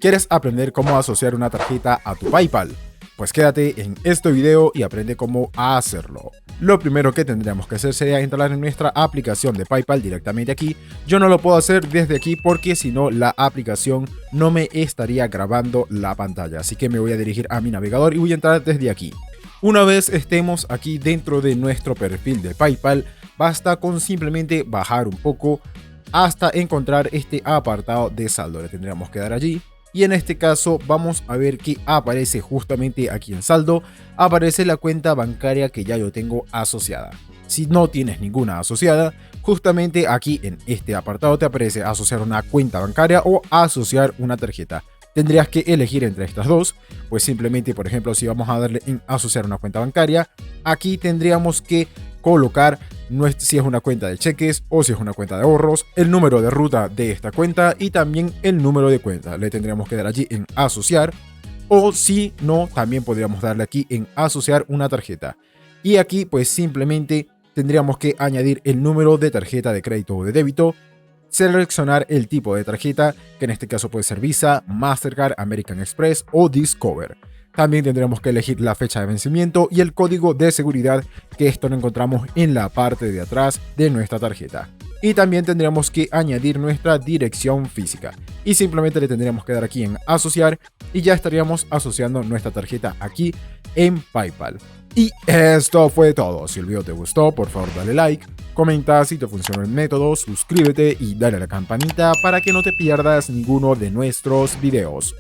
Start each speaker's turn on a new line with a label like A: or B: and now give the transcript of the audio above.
A: ¿Quieres aprender cómo asociar una tarjeta a tu PayPal? Pues quédate en este video y aprende cómo hacerlo. Lo primero que tendríamos que hacer sería instalar en nuestra aplicación de PayPal directamente aquí. Yo no lo puedo hacer desde aquí porque si no la aplicación no me estaría grabando la pantalla. Así que me voy a dirigir a mi navegador y voy a entrar desde aquí. Una vez estemos aquí dentro de nuestro perfil de PayPal, basta con simplemente bajar un poco hasta encontrar este apartado de saldo. Le tendríamos que dar allí. Y en este caso vamos a ver que aparece justamente aquí en saldo, aparece la cuenta bancaria que ya yo tengo asociada. Si no tienes ninguna asociada, justamente aquí en este apartado te aparece asociar una cuenta bancaria o asociar una tarjeta. Tendrías que elegir entre estas dos, pues simplemente, por ejemplo, si vamos a darle en asociar una cuenta bancaria, aquí tendríamos que colocar si es una cuenta de cheques o si es una cuenta de ahorros, el número de ruta de esta cuenta y también el número de cuenta. Le tendríamos que dar allí en asociar, o si no, también podríamos darle aquí en asociar una tarjeta. Y aquí pues simplemente tendríamos que añadir el número de tarjeta de crédito o de débito, seleccionar el tipo de tarjeta, que en este caso puede ser Visa, Mastercard, American Express o Discover. También tendremos que elegir la fecha de vencimiento y el código de seguridad, que esto lo encontramos en la parte de atrás de nuestra tarjeta. Y también tendríamos que añadir nuestra dirección física. Y simplemente le tendríamos que dar aquí en asociar y ya estaríamos asociando nuestra tarjeta aquí en PayPal. Y esto fue todo. Si el video te gustó, por favor dale like, comenta si te funcionó el método, suscríbete y dale a la campanita para que no te pierdas ninguno de nuestros videos.